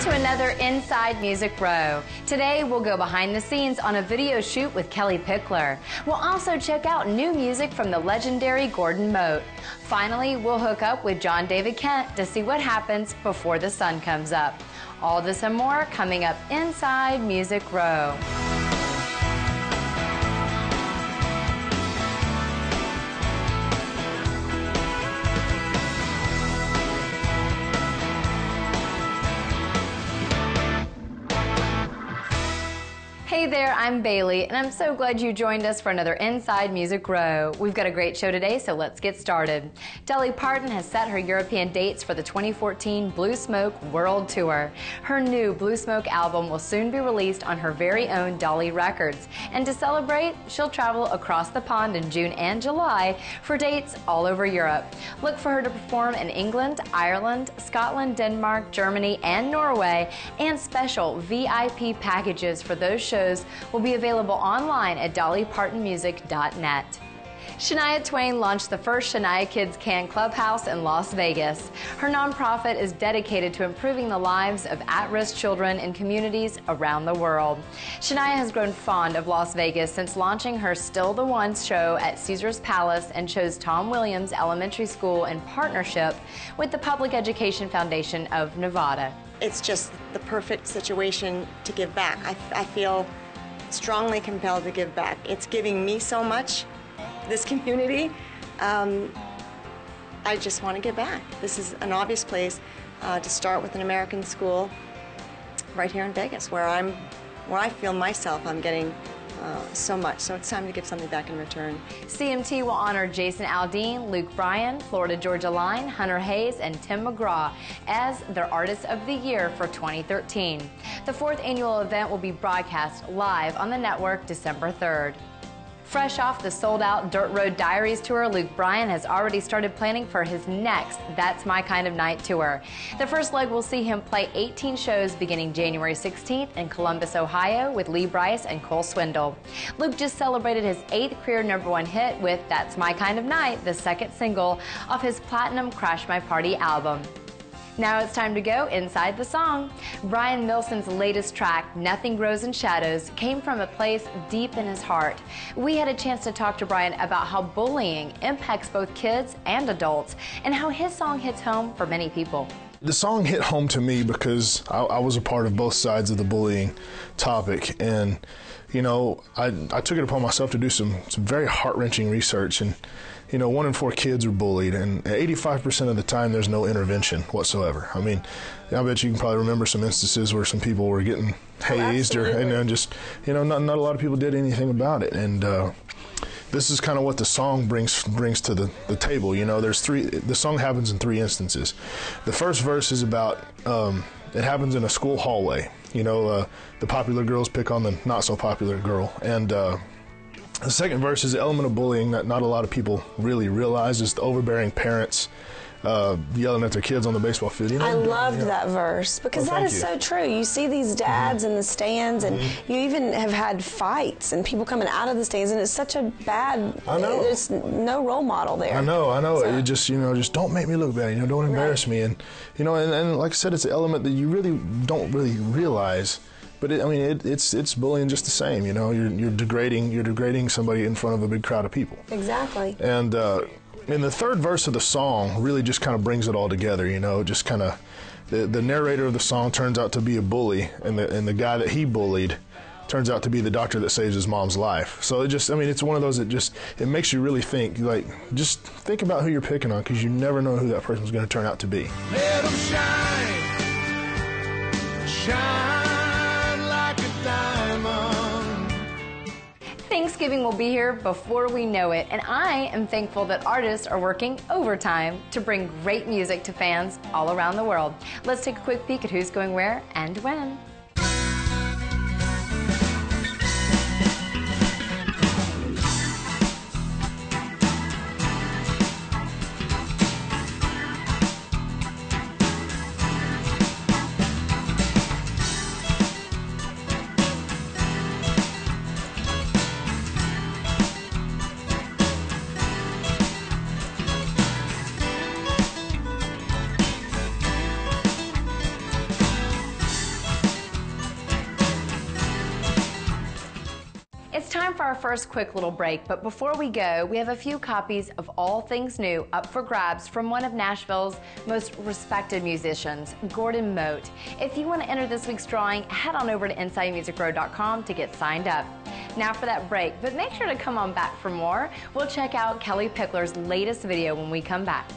to another Inside Music Row. Today we'll go behind the scenes on a video shoot with Kelly Pickler. We'll also check out new music from the legendary Gordon Mote. Finally, we'll hook up with John David Kent to see what happens before the sun comes up. All this and more coming up Inside Music Row. Hey there, I'm Bailey, and I'm so glad you joined us for another Inside Music Row. We've got a great show today, so let's get started. Dolly Parton has set her European dates for the 2014 Blue Smoke World Tour. Her new Blue Smoke album will soon be released on her very own Dolly Records. And to celebrate, she'll travel across the pond in June and July for dates all over Europe. Look for her to perform in England, Ireland, Scotland, Denmark, Germany, and Norway, and special VIP packages for those shows will be available online at dollypartonmusic.net. Shania Twain launched the first Shania Kids Can Clubhouse in Las Vegas. Her nonprofit is dedicated to improving the lives of at-risk children in communities around the world. Shania has grown fond of Las Vegas since launching her Still the One show at Caesars Palace and chose Tom Williams Elementary School in partnership with the Public Education Foundation of Nevada. It's just the perfect situation to give back. I feel strongly compelled to give back. It's giving me so much, this community. I just want to give back. This is an obvious place to start with an American school right here in Vegas, where I feel myself I'm getting so much. So it's time to give something back in return. CMT will honor Jason Aldean, Luke Bryan, Florida Georgia Line, Hunter Hayes, and Tim McGraw as their Artists of the Year for 2013. The fourth annual event will be broadcast live on the network December 3rd. Fresh off the sold-out Dirt Road Diaries tour, Luke Bryan has already started planning for his next That's My Kind of Night tour. The first leg will see him play 18 shows beginning January 16th in Columbus, Ohio with Lee Brice and Cole Swindle. Luke just celebrated his 8th career #1 hit with That's My Kind of Night, the second single off his platinum Crash My Party album. Now it's time to go inside the song. Brian Milson's latest track, Nothing Grows in Shadows, came from a place deep in his heart. We had a chance to talk to Brian about how bullying impacts both kids and adults and how his song hits home for many people. The song hit home to me because I was a part of both sides of the bullying topic, and you know, I took it upon myself to do some very heart-wrenching research, and you know, 1 in 4 kids are bullied, and 85% of the time there's no intervention whatsoever. I mean, I bet you can probably remember some instances where some people were getting hazed, and just, you know, not a lot of people did anything about it. And this is kind of what the song brings to the table. You know, the song happens in 3 instances. The first verse is about it happens in a school hallway. You know, the popular girls pick on the not so popular girl, and the second verse is the element of bullying that not a lot of people really realize is the overbearing parents yelling at their kids on the baseball field. You know, I loved that verse because that is so true. You see these dads in the stands, and you even have had fights and people coming out of the stands, and it's such a bad. I know. There's no role model there. I know. So, it just, you know, just don't make me look bad. You know, don't embarrass me, and you know, and like I said, it's an element that you really don't really realize. But I mean, it's bullying just the same. You know, you're degrading somebody in front of a big crowd of people. Exactly. And in the third verse of the song, really just kind of brings it all together. You know, just kind of the narrator of the song turns out to be a bully, and the guy that he bullied turns out to be the doctor that saves his mom's life. So it just, I mean, it's one of those that just, it makes you really think. Like, just think about who you're picking on, because you never know who that person's going to turn out to be. Let 'em shine, shine. Thanksgiving will be here before we know it, and I am thankful that artists are working overtime to bring great music to fans all around the world. Let's take a quick peek at who's going where and when. It's time for our first quick little break, but before we go, we have a few copies of All Things New up for grabs from one of Nashville's most respected musicians, Gordon Mote. If you want to enter this week's drawing, head on over to InsideMusicRow.com to get signed up. Now for that break, but make sure to come on back for more. We'll check out Kelly Pickler's latest video when we come back.